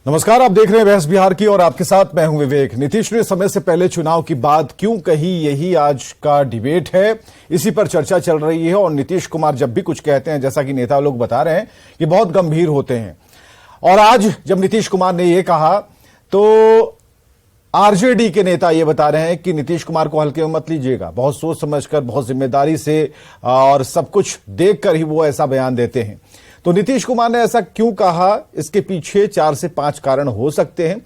नमस्कार, आप देख रहे हैं बहस बिहार की और आपके साथ मैं हूं विवेक। नीतीश ने समय से पहले चुनाव की बात क्यों कही, यही आज का डिबेट है। इसी पर चर्चा चल रही है और नीतीश कुमार जब भी कुछ कहते हैं, जैसा कि नेता लोग बता रहे हैं, कि बहुत गंभीर होते हैं। और आज जब नीतीश कुमार ने यह कहा तो आरजेडी के नेता ये बता रहे हैं कि नीतीश कुमार को हल्के में मत लीजिएगा, बहुत सोच समझकर, बहुत जिम्मेदारी से और सब कुछ देखकर ही वो ऐसा बयान देते हैं। तो नीतीश कुमार ने ऐसा क्यों कहा, इसके पीछे 4 से 5 कारण हो सकते हैं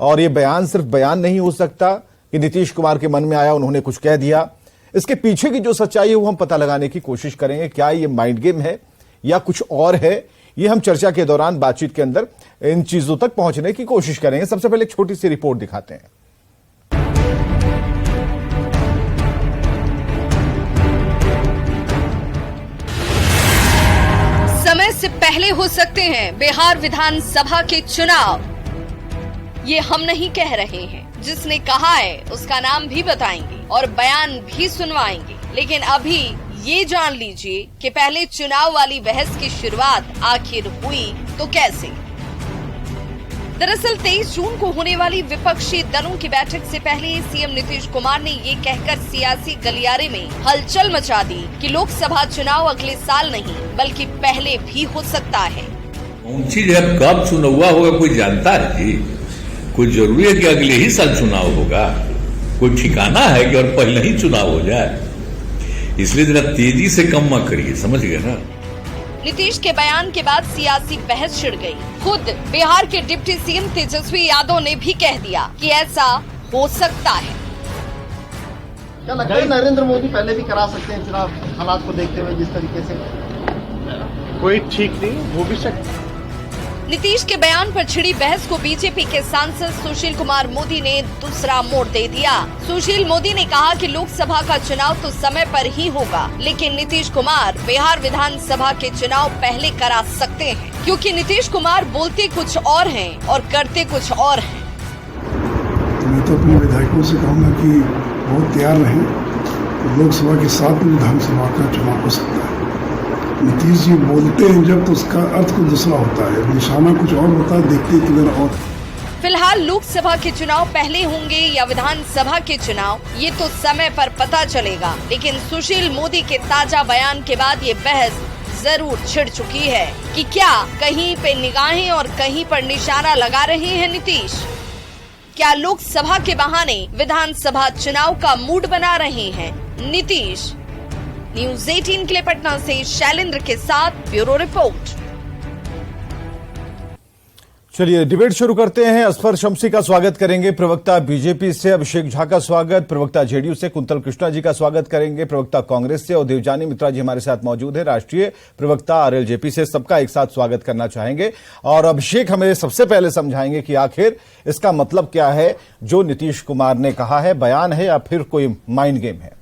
और ये बयान सिर्फ बयान नहीं हो सकता कि नीतीश कुमार के मन में आया, उन्होंने कुछ कह दिया। इसके पीछे की जो सच्चाई है वो हम पता लगाने की कोशिश करेंगे। क्या ये माइंड गेम है या कुछ और है, ये हम चर्चा के दौरान, बातचीत के अंदर इन चीजों तक पहुंचने की कोशिश करेंगे। सबसे पहले एक छोटी सी रिपोर्ट दिखाते हैं। समय से पहले हो सकते हैं बिहार विधानसभा के चुनाव। ये हम नहीं कह रहे हैं, जिसने कहा है उसका नाम भी बताएंगे और बयान भी सुनवाएंगे। लेकिन अभी ये जान लीजिए कि पहले चुनाव वाली बहस की शुरुआत आखिर हुई तो कैसे। दरअसल 23 जून को होने वाली विपक्षी दलों की बैठक से पहले सीएम नीतीश कुमार ने ये कहकर सियासी गलियारे में हलचल मचा दी कि लोकसभा चुनाव अगले साल नहीं बल्कि पहले भी हो सकता है। कौन सी जगह कब चुनाव होगा कोई जानता है जी? कोई जरूरी है कि अगले ही साल चुनाव होगा? कोई ठिकाना है कि और पहले ही चुनाव हो जाए? इसलिए जरा तेजी से कम मत करिए, समझ गए ना। नीतीश के बयान के बाद सियासी बहस छिड़ गई। खुद बिहार के डिप्टी सीएम तेजस्वी यादव ने भी कह दिया कि ऐसा हो सकता है। क्या लगता है नरेंद्र मोदी पहले भी करा सकते हैं चुनाव, हालात को देखते हुए जिस तरीके से? कोई ठीक नहीं हो भी सकता। नीतीश के बयान पर छिड़ी बहस को बीजेपी के सांसद सुशील कुमार मोदी ने दूसरा मोड़ दे दिया। सुशील मोदी ने कहा कि लोकसभा का चुनाव तो समय पर ही होगा, लेकिन नीतीश कुमार बिहार विधानसभा के चुनाव पहले करा सकते हैं, क्योंकि नीतीश कुमार बोलते कुछ और हैं और करते कुछ और हैं। मैं तो अपने विधायकों से कहूँगा कि बहुत तैयार रहें। लोकसभा के साथ में विधानसभा का चुनाव हो सकता है। नीतीश जी बोलते हैं जब तो उसका अर्थ कुछ दूसरा होता है, निशाना कुछ और होता है, देखते किधर और। फिलहाल लोकसभा के चुनाव पहले होंगे या विधानसभा के चुनाव, ये तो समय पर पता चलेगा। लेकिन सुशील मोदी के ताजा बयान के बाद ये बहस जरूर छिड़ चुकी है कि क्या कहीं पे निगाहें और कहीं पर निशाना लगा रहे हैं नीतीश। क्या लोकसभा के बहाने विधानसभा चुनाव का मूड बना रहे हैं नीतीश। न्यूज़ 18 के लिए पटना से शैलेंद्र के साथ ब्यूरो रिपोर्ट। चलिए डिबेट शुरू करते हैं। असफर शम्सी का स्वागत करेंगे, प्रवक्ता बीजेपी से अभिषेक झा का स्वागत, प्रवक्ता जेडीयू से कुंतल कृष्णा जी का स्वागत करेंगे, प्रवक्ता कांग्रेस से और देवजानी मित्रा जी हमारे साथ मौजूद है, राष्ट्रीय प्रवक्ता आरएलजेपी से। सबका एक साथ स्वागत करना चाहेंगे। और अभिषेक हमें सबसे पहले समझाएंगे कि आखिर इसका मतलब क्या है जो नीतीश कुमार ने कहा है, बयान है या फिर कोई माइंड गेम है?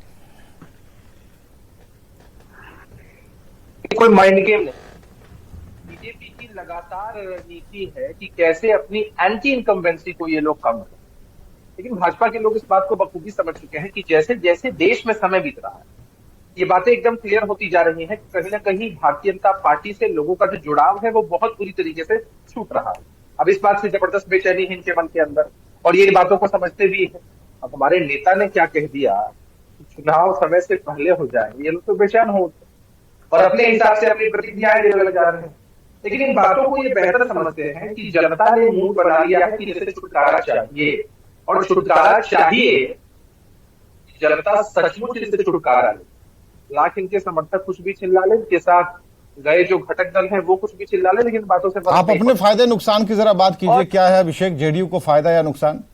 कोई माइंड गेम नहीं। बीजेपी की लगातार रणनीति है कि कैसे अपनी एंटी इनकम्बेंसी को ये लोग कम करें। लेकिन भाजपा के लोग इस बात को बखूबी समझ चुके हैं कि जैसे जैसे देश में समय बीत रहा है, ये बातें एकदम क्लियर होती जा रही हैं कि कहीं ना कहीं भारतीय जनता पार्टी से लोगों का जो जुड़ाव है वो बहुत बुरी तरीके से छूट रहा है। अब इस बात से जबरदस्त बेचैनी है इनके मन के अंदर और ये बातों को समझते भी है। अब हमारे नेता ने क्या कह दिया, चुनाव समय से पहले हो जाए, ये लोग तो बेचैन हो और अपने हिसाब से अपनी प्रतिक्रियाएं देने लग जा रहे हैं। लेकिन इन बातों को ये बेहतर समझते हैं कि जनता ने मूड बना लिया है कि इससे छुटकारा चाहिए और छुटकारा चाहिए, जनता सचमुच इससे छुटकारा ले। लाख इनके समर्थक कुछ भी चिल्ला ले, इनके साथ गए जो घटक दल हैं वो कुछ भी चिल्ला ले, लेकिन बातों से आप अपने फायदे नुकसान की जरा बात कीजिए। क्या है अभिषेक, जेडीयू को फायदा या नुकसान?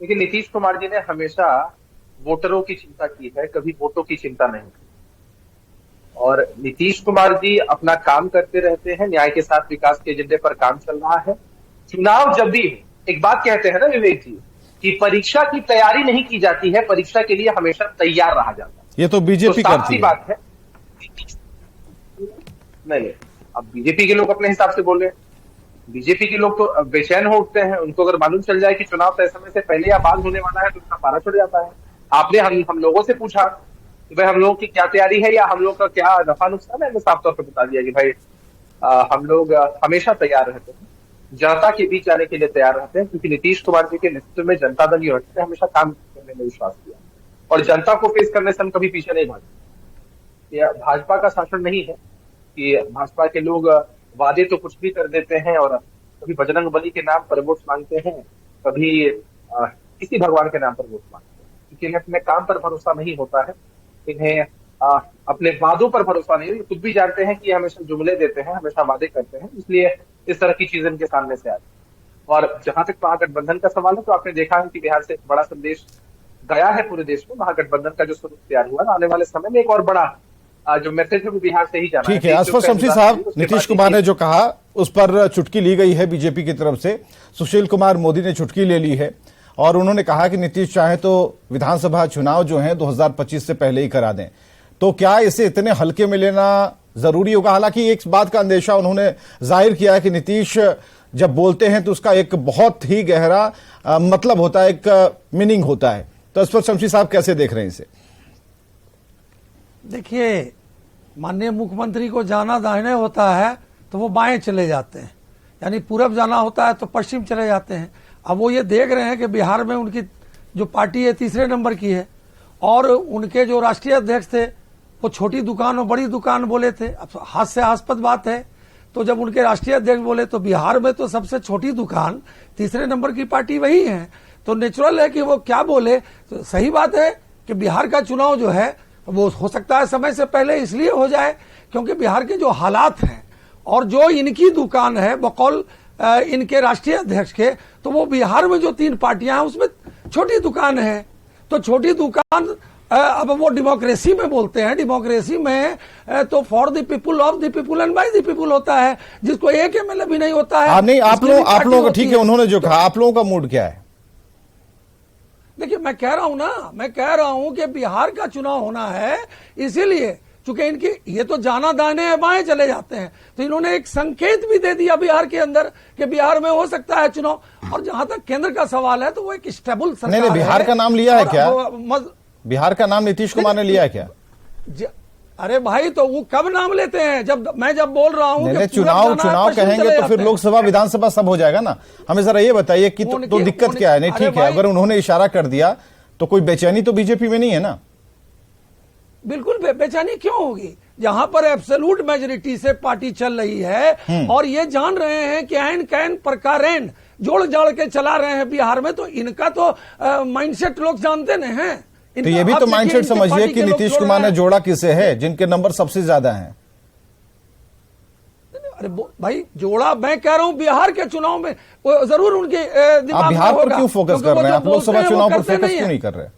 लेकिन नीतीश कुमार जी ने हमेशा वोटरों की चिंता की है, कभी वोटों की चिंता नहीं। और नीतीश कुमार जी अपना काम करते रहते हैं, न्याय के साथ विकास के एजेंडे पर काम चल रहा है। चुनाव जब भी, एक बात कहते हैं ना विवेक जी, कि परीक्षा की तैयारी नहीं की जाती है, परीक्षा के लिए हमेशा तैयार रहा जाता है। ये तो बीजेपी करती है। बात है नहीं, अब बीजेपी के लोग अपने हिसाब से बोले। बीजेपी के लोग तो बेचैन हो उठते हैं, उनको अगर मालूम चल जाए कि चुनाव तय समय से पहले या बाद होने वाला है तो उनका पारा चढ़ जाता है। आपने हम लोगों से पूछा कि भाई हम लोगों की क्या तैयारी है या हम लोग का क्या नफा नुकसान है, मैं साफ तौर पर बता दिया कि भाई हम लोग हमेशा तैयार रहते हैं, जनता के बीच जाने के लिए तैयार रहते हैं, क्योंकि नीतीश कुमार जी के नेतृत्व में जनता दल यूनाइटेड ने हमेशा काम करने में विश्वास किया और जनता को फेस करने से हम कभी पीछे नहीं भागे। यह भाजपा का शासन नहीं है कि भाजपा के लोग वादे तो कुछ भी कर देते हैं और कभी बजरंग बली के नाम पर वोट मांगते हैं, कभी किसी भगवान के नाम पर वोट मांगते हैं, क्योंकि इन्हें अपने काम पर भरोसा नहीं होता है, इन्हें अपने वादों पर भरोसा नहीं है। ये खुद भी जानते हैं कि हमेशा जुमले देते हैं, हमेशा वादे करते हैं, इसलिए इस तरह की चीजें इनके सामने से आती है। और जहां तक महागठबंधन का सवाल है, तो आपने देखा है कि बिहार से एक बड़ा संदेश गया है पूरे देश में। महागठबंधन का जो स्वरूप तैयार हुआ है, आने वाले समय में एक और बड़ा जो मैसेज है वो बिहार से ही जाना ठीक है। असफर शमशी साहब, नीतीश कुमार ने जो कहा उस पर चुटकी ली गई है बीजेपी की तरफ से। सुशील कुमार मोदी ने चुटकी ले ली है और उन्होंने कहा कि नीतीश चाहे तो विधानसभा चुनाव जो है 2025 से पहले ही करा दें। तो क्या इसे इतने हल्के में लेना जरूरी होगा? हालांकि एक बात का अंदेशा उन्होंने जाहिर किया है कि नीतीश जब बोलते हैं तो उसका एक बहुत ही गहरा मतलब होता है, एक मीनिंग होता है। तो असफर शमशी साहब कैसे देख रहे हैं इसे? देखिए, माननीय मुख्यमंत्री को जाना दाहिने होता है तो वो बाएं चले जाते हैं, यानी पूरब जाना होता है तो पश्चिम चले जाते हैं। अब वो ये देख रहे हैं कि बिहार में उनकी जो पार्टी है तीसरे नंबर की है और उनके जो राष्ट्रीय अध्यक्ष थे वो छोटी दुकान और बड़ी दुकान बोले थे। अब हास्यास्पद बात है, तो जब उनके राष्ट्रीय अध्यक्ष बोले तो बिहार में तो सबसे छोटी दुकान तीसरे नंबर की पार्टी वही है, तो नेचुरल है कि वो क्या बोले। तो सही बात है कि बिहार का चुनाव जो है वो हो सकता है समय से पहले इसलिए हो जाए क्योंकि बिहार के जो हालात हैं और जो इनकी दुकान है बकौल इनके राष्ट्रीय अध्यक्ष के, तो वो बिहार में जो 3 पार्टियां हैं उसमें छोटी दुकान है। तो छोटी दुकान, अब वो डेमोक्रेसी में बोलते हैं, डेमोक्रेसी में तो for the people, of the people and by the people होता है, जिसको एक एमएलए भी नहीं होता है। नहीं, आप लोगों का ठीक है, उन्होंने जो कहा, आप लोगों का मूड क्या है? देखिए, मैं कह रहा हूं कि बिहार का चुनाव होना है, इसीलिए चूंकि इनकी ये तो जाना दाने है बाएं चले जाते हैं, तो इन्होंने एक संकेत भी दे दिया बिहार के अंदर कि बिहार में हो सकता है चुनाव। और जहां तक केंद्र का सवाल है तो वो एक स्टेबल सरकार नहीं, बिहार का नाम लिया है क्या? बिहार का नाम नीतीश कुमार ने लिया है क्या? अरे भाई, तो वो कब नाम लेते हैं? जब बोल रहा हूं चुनाव कहेंगे तो फिर लोकसभा विधानसभा सब हो जाएगा ना। हमें जरा ये बताइए कि तो दिक्कत क्या है? नहीं, ठीक है, अगर उन्होंने इशारा कर दिया तो कोई बेचैनी तो बीजेपी में नहीं है ना? बिल्कुल बेचैनी क्यों होगी, जहां पर एब्सोल्यूट मेजोरिटी से पार्टी चल रही है और ये जान रहे हैं कि ऐन कैन प्रकारेण जोड़ जाड़ के चला रहे हैं बिहार में, तो इनका तो माइंडसेट लोग जानते नहीं हैं। तो ये भी तो माइंडसेट समझिए कि नीतीश कुमार ने जोड़ा किसे है, जिनके नंबर सबसे ज्यादा हैं। अरे भाई, जोड़ा मैं कह रहा हूं बिहार के चुनाव में जरूर उनके आप बिहार पर क्यों फोकस कर रहे हैं? आप लोकसभा चुनाव पर फोकस क्यों नहीं कर रहे?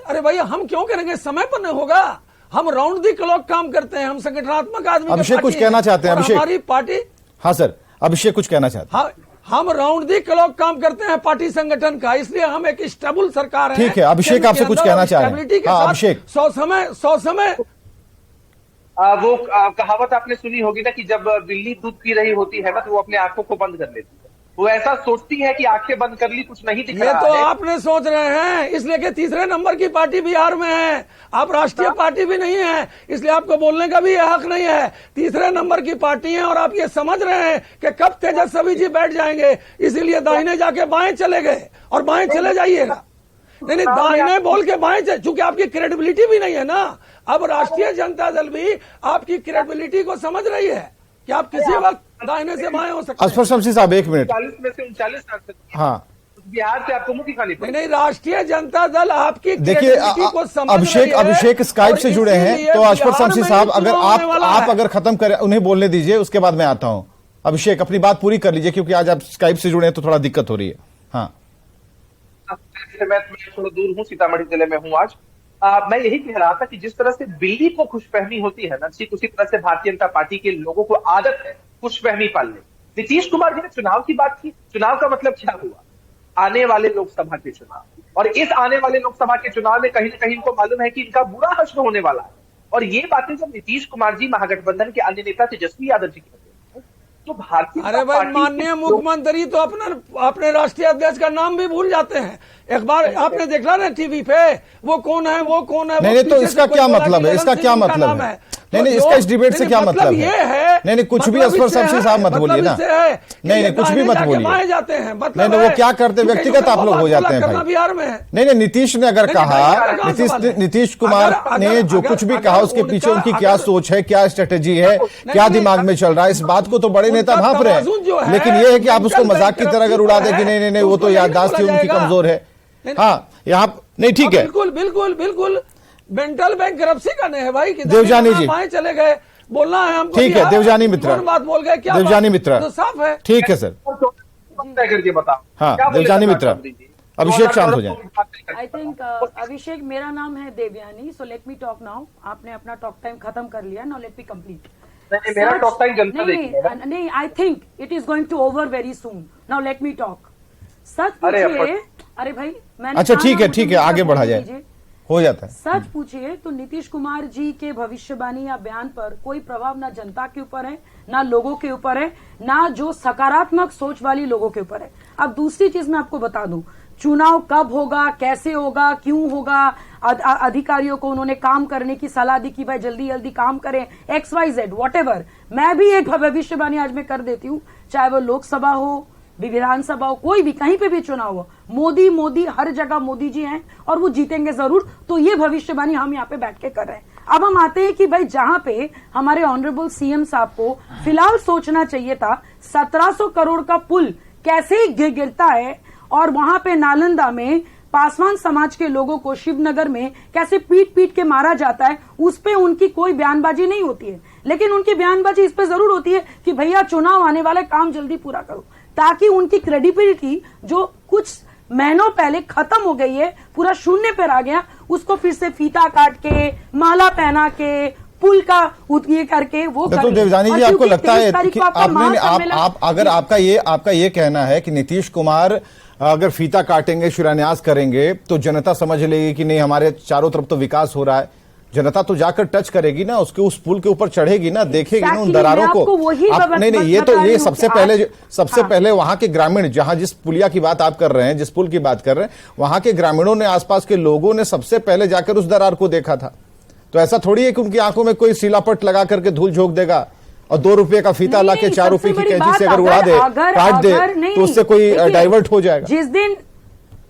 अरे भाई, हम क्यों करेंगे? समय पर नहीं होगा। हम राउंड दी क्लॉक काम करते हैं, हम संगठनात्मक आदमी। अभिषेक कुछ कहना चाहते हैं? अभिषेक, हमारी पार्टी। हाँ सर, अभिषेक कुछ कहना चाहते हैं? हम राउंड दी क्लॉक काम करते हैं पार्टी संगठन का, इसलिए हम एक स्टेबल सरकार है। ठीक है, अभिषेक आपसे कुछ कहना चाह रहे हैं? हाँ, अभिषेक। 100 समय वो कहावत आपने सुनी होगी ना कि जब बिल्ली दूध पी रही होती है ना तो वो अपने आंखों को बंद कर लेती है। वो ऐसा सोचती है कि आंखें बंद कर ली, कुछ नहीं दिख रहा है। ये तो आपने सोच रहे हैं, इसलिए कि तीसरे नंबर की पार्टी बिहार में है, आप राष्ट्रीय पार्टी भी नहीं है, इसलिए आपको बोलने का भी हक नहीं है। तीसरे नंबर की पार्टी है और आप ये समझ रहे हैं कि कब तेजस्वी जी बैठ जाएंगे, इसीलिए दाहिने जाके बाएं चले गए और बाएं चले जाइएगा। नहीं, दाहिने बोल के बाएं, चूंकि आपकी क्रेडिबिलिटी भी नहीं है ना। अब राष्ट्रीय जनता दल भी आपकी क्रेडिबिलिटी को समझ रही है कि आप किसी वक्त दाहिने से बाएं हो सकते हैं। असफर शमशी साहब, 1 मिनट। 40 में से 39 सांसद, हाँ, बिहार से आपको मुक्ति खानी पड़ी। नहीं, राष्ट्रीय जनता दल आपकी देखिए, अभिषेक स्काइप से जुड़े हैं, तो असफर शमशी साहब, अगर आप अगर खत्म करें, उन्हें बोलने दीजिए, उसके बाद मैं आता हूं। अभिषेक, अपनी बात पूरी कर लीजिए, क्योंकि आज आप स्काइप से जुड़े हैं तो थोड़ा दिक्कत हो रही है। हाँ, मैं थोड़ा दूर हूँ, सीतामढ़ी जिले में हूँ आज। मैं यही कह रहा था कि जिस तरह से बिल्ली को खुशफहमी होती है ना, ठीक उसी तरह से भारतीय जनता पार्टी के लोगों को आदत है खुशफहमी पालने। नीतीश कुमार जी ने चुनाव की बात की, चुनाव का मतलब क्या हुआ? आने वाले लोकसभा के चुनाव, और इस आने वाले लोकसभा के चुनाव में कहीं ना कहीं इनको मालूम है कि इनका बुरा हश्र होने वाला है। और ये बातें जब नीतीश कुमार जी महागठबंधन के अन्य नेता तेजस्वी यादव जी की तो भारतीय, अरे भाई, माननीय मुख्यमंत्री तो अपने राष्ट्रीय अध्यक्ष का नाम भी भूल जाते हैं। एक बार आपने देखा ना टीवी पे वो कौन है वो कौन है। नहीं तो इसका क्या मतलब है, इसका क्या मतलब है? नहीं इसका इस डिबेट से क्या मतलब है? नहीं कुछ भी असफर शमशी साहब मत बोलिए ना। नहीं कुछ भी मत बोलिए जाते हैं। नहीं वो क्या करते व्यक्तिगत आप लोग हो जाते हैं भाई। बिहार में नहीं नीतीश ने अगर कहा, नीतीश कुमार ने जो कुछ भी कहा उसके पीछे उनकी क्या सोच है, क्या स्ट्रेटेजी है, क्या दिमाग में चल रहा है, इस बात को तो बड़े नेता भांप रहे हैं। लेकिन ये है कि आप उसको मजाक की तरह अगर उड़ा दे कि नहीं वो तो याददाश्त ही उनकी कमजोर है। हाँ यहाँ नहीं ठीक है, बिल्कुल मेंटल बैंक करप्सी का नहीं है भाई कि देवजानी जी चले गए बोलना है हमको। ठीक है देवजानी मित्रा, बात बोल गए क्या? देवजानी मित्रा तो साफ है। ठीक है सर। करके बताओ। हाँ देवजानी मित्रा, अभिषेक शांत हो जाए। आई थिंक अभिषेक मेरा नाम है Devyani, so let me talk now. आपने अपना टॉक टाइम खत्म कर लिया, नाउ लेट मी कंप्लीट। मेरा टॉक टाइम जनता देखेगी। नहीं I think it is going to over very soon, now let me talk. सच पूछिए, अरे भाई मैंने अच्छा ठीक है आगे बढ़ा जाए, हो जाता है। सच पूछिए तो नीतीश कुमार जी के भविष्यवाणी या बयान पर कोई प्रभाव ना जनता के ऊपर है, ना लोगों के ऊपर है, ना जो सकारात्मक सोच वाली लोगों के ऊपर है। अब दूसरी चीज मैं आपको बता दूं, चुनाव कब होगा, कैसे होगा, क्यों होगा, अधिकारियों को उन्होंने काम करने की सलाह दी कि भाई जल्दी जल्दी काम करें, XYZ व्हाटएवर। मैं भी एक भविष्यवाणी आज मैं कर देती हूं, चाहे वो लोकसभा हो, विधानसभा हो, कोई भी कहीं पे भी चुनाव हो, मोदी हर जगह मोदी जी हैं और वो जीतेंगे जरूर। तो ये भविष्यवाणी हम यहाँ पे बैठ के कर रहे हैं। अब हम आते हैं कि भाई जहां पे हमारे ऑनरेबल CM साहब को फिलहाल सोचना चाहिए था 1700 करोड़ का पुल कैसे गिरता है और वहां पे नालंदा में पासवान समाज के लोगों को शिवनगर में कैसे पीट के मारा जाता है, उस पे उनकी कोई बयानबाजी नहीं होती है। लेकिन उनकी बयानबाजी इस पे जरूर होती है कि भैया चुनाव आने वाले, काम जल्दी पूरा करो, ताकि उनकी क्रेडिबिलिटी जो कुछ महीनों पहले खत्म हो गई है, पूरा शून्य पर आ गया, उसको फिर से फीता काट के, माला पहना के, पुल का ये करके वो तो देवजानी जी आपको लगता है कि आप अगर आपका ये कहना है कि नीतीश कुमार अगर फीता काटेंगे, शिलान्यास करेंगे तो जनता समझ लेगी कि नहीं हमारे चारों तरफ तो विकास हो रहा है, जनता तो जाकर टच करेगी ना, उसके उस पुल के ऊपर चढ़ेगी ना, देखेगी ना उन दरारों को। नहीं ये सबसे पहले वहां के ग्रामीण, जहां जिस पुलिया की बात आप कर रहे हैं, जिस पुल की बात कर रहे हैं, वहां के ग्रामीणों ने, आसपास के लोगों ने सबसे पहले जाकर उस दरार को देखा था। तो ऐसा थोड़ी है कि उनकी आंखों में कोई सिलापट लगा करके धूल झोंक देगा और 2 रुपए का फीता ला के 4 रुपए की कैंची से अगर उड़ा दे, काट दे, तो उससे कोई डाइवर्ट हो जाएगा। जिस दिन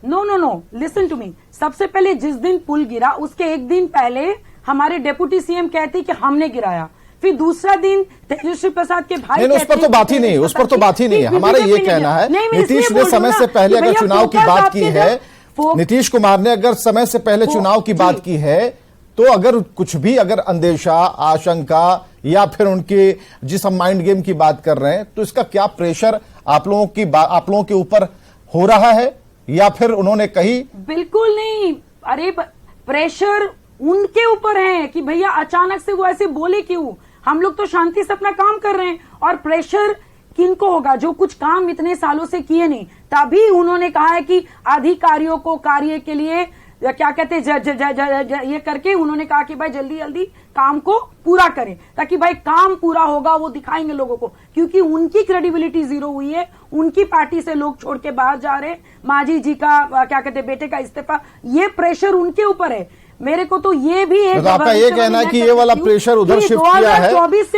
नो लिसन टू मी, सबसे पहले जिस दिन पुल गिरा उसके एक दिन पहले हमारे डेप्यूटी CM कहते कि हमने गिराया, फिर दूसरा दिन तेजस्वी प्रसाद के भाई नहीं, उस पर तो बात ही नहीं, उस पर तो बात ही नहीं है। हमारा ये कहना है नीतीश ने समय से पहले अगर चुनाव की बात की है, नीतीश कुमार ने अगर समय से पहले चुनाव की बात की है, तो अगर कुछ भी अगर अंदेशा, आशंका या फिर उनके जिस हम माइंड गेम की बात कर रहे हैं, तो इसका क्या प्रेशर आप लोगों के ऊपर हो रहा है या फिर उन्होंने कही? बिल्कुल नहीं, अरे प्रेशर उनके ऊपर है कि भैया अचानक से वो ऐसे बोले क्यों। हम लोग तो शांति से अपना काम कर रहे हैं और प्रेशर किनको होगा जो कुछ काम इतने सालों से किए नहीं। तभी उन्होंने कहा है कि अधिकारियों को कार्य के लिए क्या कहते हैं ये करके उन्होंने कहा कि भाई जल्दी जल्दी काम को पूरा करें, ताकि भाई काम पूरा होगा वो दिखाएंगे लोगों को, क्योंकि उनकी क्रेडिबिलिटी जीरो हुई है। उनकी पार्टी से लोग छोड़ के बाहर जा रहे हैं, मांझी जी का क्या कहते हैं बेटे का इस्तीफा, ये प्रेशर उनके ऊपर है। मेरे को तो ये भी एक, तो आपका ये कहना है कि ये वाला प्रेशर उधर शिफ्ट किया है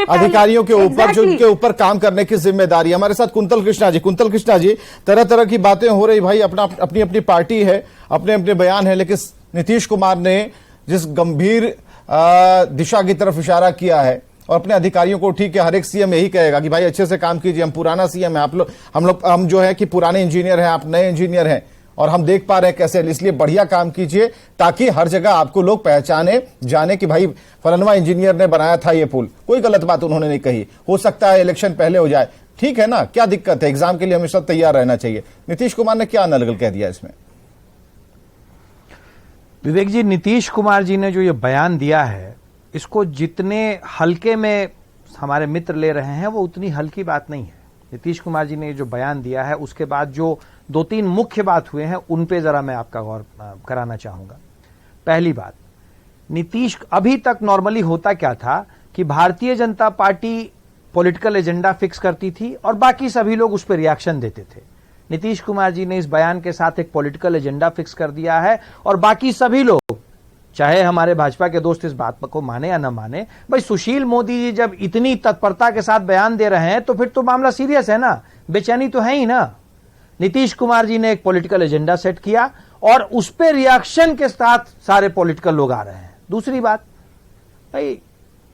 अधिकारियों के ऊपर, जो उनके ऊपर काम करने की जिम्मेदारी। हमारे साथ कुंतल कृष्णा जी, तरह तरह की बातें हो रही भाई, अपनी अपनी पार्टी है, अपने अपने बयान है, लेकिन नीतीश कुमार ने जिस गंभीर दिशा की तरफ इशारा किया है और अपने अधिकारियों को, ठीक है हर एक CM यही कहेगा कि भाई अच्छे से काम कीजिए, हम पुराना CM है, हम जो है कि पुराने इंजीनियर हैं, आप नए इंजीनियर हैं और हम देख पा रहे हैं कैसे, इसलिए बढ़िया काम कीजिए ताकि हर जगह आपको लोग पहचाने जाने कि भाई फलाना इंजीनियर ने बनाया था ये पुल। कोई गलत बात उन्होंने नहीं कही, हो सकता है इलेक्शन पहले हो जाए, ठीक है ना, क्या दिक्कत है, एग्जाम के लिए हमेशा तैयार रहना चाहिए। नीतीश कुमार ने क्या नलगल कह दिया इसमें? विवेक जी, नीतीश कुमार जी ने जो ये बयान दिया है, इसको जितने हल्के में हमारे मित्र ले रहे हैं वो उतनी हल्की बात नहीं है। नीतीश कुमार जी ने जो बयान दिया है उसके बाद जो 2-3 मुख्य बात हुए हैं उन पे जरा मैं आपका गौर कराना चाहूंगा। पहली बात, नीतीश, अभी तक नॉर्मली होता क्या था कि Bharatiya Janata party political agenda fix करती थी और बाकी सभी लोग उस पर रिएक्शन देते थे। नीतीश कुमार जी ने इस बयान के साथ एक पॉलिटिकल एजेंडा फिक्स कर दिया है और बाकी सभी लोग, चाहे हमारे भाजपा के दोस्त इस बात को माने या न माने, भाई सुशील मोदी जी जब इतनी तत्परता के साथ बयान दे रहे हैं तो फिर तो मामला सीरियस है ना, बेचैनी तो है ही ना। नीतीश कुमार जी ने एक पॉलिटिकल एजेंडा सेट किया और उस पर रिएक्शन के साथ सारे पॉलिटिकल लोग आ रहे हैं। दूसरी बात, भाई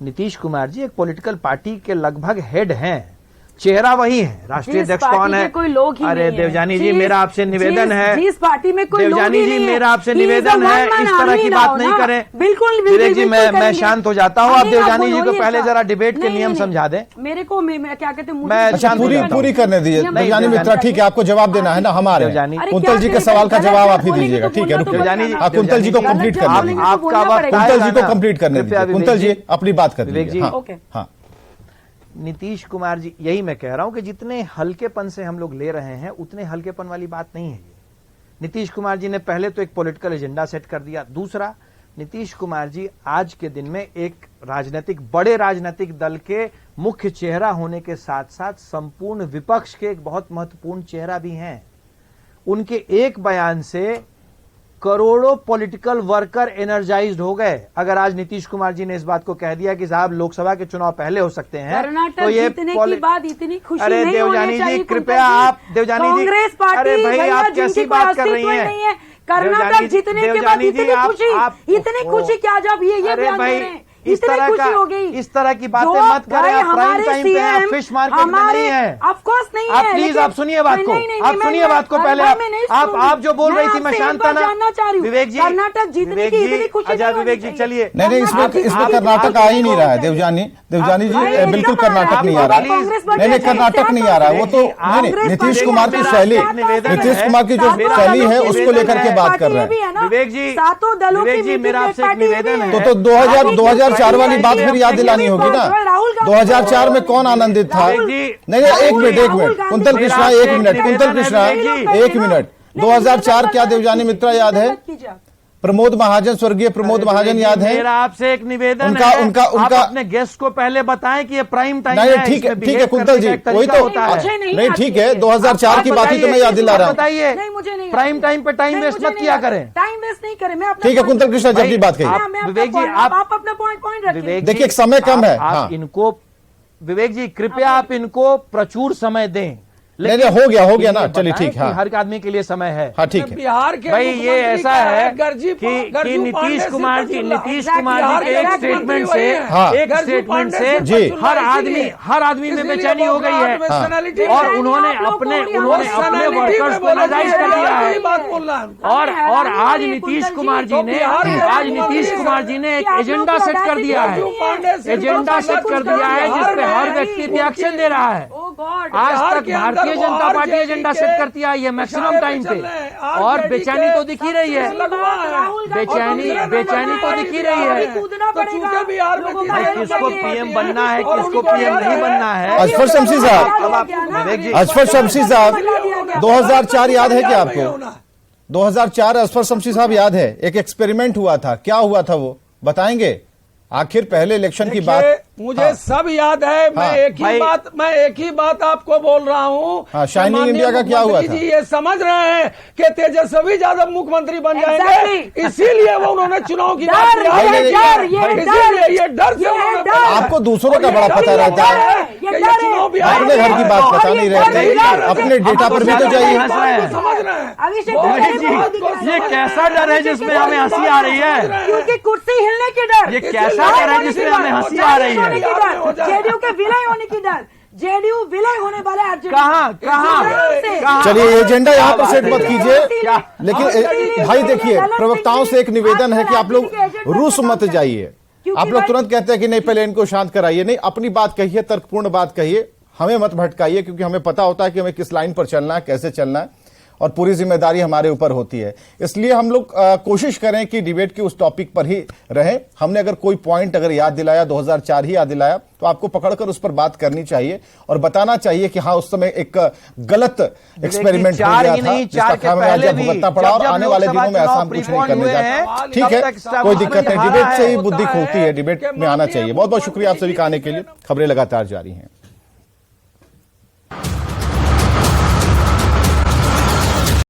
नीतीश कुमार जी एक पॉलिटिकल पार्टी के लगभग हेड हैं, चेहरा वही है, राष्ट्रीय अध्यक्ष कौन है? कोई लोग ही अरे नहीं है। देवजानी जी मेरा आपसे निवेदन है, जिस पार्टी में कोई लोग देवजानी ही जी नहीं है, मेरा आपसे he is a निवेदन है, one man इस तरह army की now, बात नहीं ना? करें। बिल्कुल विवेक जी मैं करेंगे। शांत हो जाता हूँ, आप नहीं, देवजानी जी को बोलिए पहले ऐसा। जरा डिबेट के नहीं, नियम नहीं, समझा दें। मेरे को क्या कहते हैं, मैं अच्छा शांत हो जाता हूं। पूरी करने दीजिए देवजानी मित्रा, ठीक है, आपको जवाब देना है ना, हमारे देवजानी। अरे कुंतल जी क्या के सवाल का करें? जवाब आप ही बोलेंगे दीजिएगा, तो ठीक है, बोलना तो रुकिए। देवजानी जी, हाँ, कुंतल जी को देवजानी कंप्लीट जी, करने आप- दीजिए, आप- आपका वक्त कुंतल जी को आएगा ना। कंप्लीट करने कृपया दीजिए, कुंतल जी विवेक अपनी बात कर विवेक दीजिए। जी, हाँ, ओके। हाँ, नीतीश कुमार जी, यही मैं कह रहा हूं कि जितने हल्केपन से हम लोग ले रहे हैं उतने हल्केपन वाली बात नहीं है ये। नीतीश कुमार जी ने पहले तो एक पॉलिटिकल एजेंडा सेट कर दिया। दूसरा, नीतीश कुमार जी आज के दिन में एक बड़े राजनीतिक दल के मुख्य चेहरा होने के साथ साथ संपूर्ण विपक्ष के एक बहुत महत्वपूर्ण चेहरा भी हैं। उनके एक बयान से करोड़ों पॉलिटिकल वर्कर एनर्जाइज्ड हो गए। अगर आज नीतीश कुमार जी ने इस बात को कह दिया कि साहब लोकसभा के चुनाव पहले हो सकते हैं, कर्नाटक तो ये जीतने की बात इतनी खुशी अरे नहीं देवजानी होनी जी, चाहिए। कृपया आप देवजानी जी, कांग्रेस पार्टी, अरे भाई भैया, आप जिनकी कैसी कोई बात कर रही अस्तित्व ही हैं? नहीं है। कर्नाटक देवजानी जी, जीतने के बाद देवजानी जी, इतनी आप खुशी क्या जब ये अरे बयान दे भाई, रहे हैं, इस इतनी तरह खुशी हो गई। इस तरह की बातें जो मत करें। भाई आप प्राइम हमारे टाइम पे हैं, CM फिश मार्केट में नहीं है। ऑफ कोर्स नहीं आप है, प्लीज लेकिन- आप सुनिए बात को, नहीं, नहीं, आप मैं- सुनिए बात को अरे पहले। भाई, मैं नहीं सुनूंगी। आप जो बोल रही थी मैं आपसे शांत एक बात था ना। जानना चाह रही हूँ। विवेक जी, कर्नाटक जीतने विवेक की जी, इतनी खुशी अच्छा नहीं होनी विवेक जी चाहिए। चलिए। नहीं, इसमें कर्नाटक आ ही नहीं रहा है देवजानी जी, भाई, बिल्कुल एकदम कर्नाटक आप नहीं आ रहा है। कांग्रेस नहीं, कर्नाटक नहीं आ रहा है, वो तो नहीं, नीतीश कुमार की शैली, नीतीश कुमार की जो शैली है उसको लेकर के बात कर रहे हैं। विवेक जी, सातों दलों की विवेक जी, मेरा आपसे एक निवेदन है। तो 2004 वाली बात फिर याद दिलानी होगी ना। 2004 में कौन आनंदित था? नहीं, एक मिनट, कुंतल कृष्णा, एक मिनट, कुंतल कृष्णा, एक मिनट। 2004 क्या देवजानी मित्रा याद है? प्रमोद महाजन, स्वर्गीय प्रमोद महाजन याद है? मेरा आपसे एक निवेदन उनका- है, उनका- आप अपने गेस्ट को पहले बताएं कि ये प्राइम टाइम नहीं, है, ठीक है, इसमें ठीक है behave कुंतल करने जी, का एक वही तरीका तो होता है। मुझे नहीं नहीं, आती ठीक है। है, 2004 की बात ही तो मैं याद दिला रहा हूँ। बताइए, नहीं, मुझे नहीं प्राइम आती। टाइम पे टाइम नहीं, वेस्ट मुझे मत नहीं किया आती। करें। टाइम वेस्ट नहीं करें। मैं अपना ठीक है point- कुंतल कृष्णा, जब भी बात मैं कही। अपना विवेक जी, point- आप अपना पॉइंट रखिए। विवेक देखिए, जी, समय कम है। आप हाँ। इनको, विवेक जी कृपया आप इनको प्रचुर समय दें। नहीं, हो गया ना, चलिए ठीक है। हर आदमी के लिए समय है। हाँ, ठीक है। बिहार के भाई ये मुख्यमंत्री ऐसा का है गरजू कि पांडे नीतीश से कुमार जी बिहार के एक के स्टेटमेंट मुख्यमंत्री वही से, हैं। हाँ। एक गरजू स्टेटमेंट पांडे से जी। हर आदमी में बेचैनी हो गई है। पर्सनालिटी और है। उन्होंने अपने वर्कर्स को एनर्जाइज कर दिया है। बात बोल रहा है। और आज नीतीश कुमार जी ने एक एजेंडा सेट कर दिया है, एजेंडा सेट कर दिया है जिसपे हर व्यक्ति रिएक्शन दे रहा है। Oh God! आज बिहार तक के भारतीय अंदर वो जनता हर पार्टी जेडी एजेंडा के सेट करती आई है मैक्सिमम इशारे पे टाइम चल पे, रहे हैं। और जेडी बेचैनी के तो दिख ही रही है। बेचैनी तो दिख ही रही है। कूदना पड़ेगा। बिहार में भाई किसको पीएम बनना है, किसको पीएम नहीं बनना है। अजफर शमशी साहब, अब आप विवेक जी, अजफर शमशी साहब, 2004 याद है क्या आपको? 2004 अजफर शमशी साहब याद है? एक एक्सपेरिमेंट हुआ था, क्या हुआ था वो बताएंगे? आखिर पहले इलेक्शन की बात मुझे हाँ। सब याद है। हाँ। मैं एक ही बात आपको बोल रहा हूँ। हाँ, शाइनिंग माननीय इंडिया का क्या हुआ था? मुख्यमंत्री जी ये समझ रहे हैं कि तेजस्वी यादव मुख्यमंत्री बन जाएंगे, Exactly. इसीलिए वो उन्होंने चुनाव की बात डर, किया। ये डर, इसीलिए ये डर से ये उन्होंने डर। आपको दूसरों का बड़ा पता रहता है, अपने घर की बात पता नहीं रहती, अपने डेटा पर भी तो जाइए। हंस रहे हैं। समझ रहे हैं। विवेक जी, ये कैसा डर है जिसमें हमें हंसी आ रही है? क्योंकि कुर्सी हिलने की डर, ये कैसा डर है जिसमें हमें हंसी आ रही है? जेडीयू के विलय होने की डर, जेडीयू विलय होने वाला है। कहाँ? चलिए, एजेंडा यहाँ पर सेट मत कीजिए, लेकिन भाई देखिए, प्रवक्ताओं से एक निवेदन है कि आप लोग रूस मत जाइए। आप लोग तुरंत कहते हैं कि नहीं, पहले इनको शांत कराइए। नहीं, अपनी बात कहिए, तर्कपूर्ण बात कहिए, हमें मत भटकाइए, क्योंकि हमें पता होता है कि हमें किस लाइन पर चलना है, कैसे चलना है, और पूरी जिम्मेदारी हमारे ऊपर होती है। इसलिए हम लोग कोशिश करें कि डिबेट के उस टॉपिक पर ही रहें। हमने अगर कोई पॉइंट अगर याद दिलाया, 2004 ही याद दिलाया, तो आपको पकड़कर उस पर बात करनी चाहिए और बताना चाहिए कि हाँ, उस समय एक गलत एक्सपेरिमेंट हो गया था, जिसका खामियाजा भुगतना पड़ा, और आने वाले दिनों में ऐसा हम कुछ नहीं करने जाते। ठीक है, कोई दिक्कत नहीं, डिबेट से ही बुद्धि खोती है, डिबेट में आना चाहिए। बहुत बहुत शुक्रिया आप सभी का आने के लिए। खबरें लगातार जारी हैं।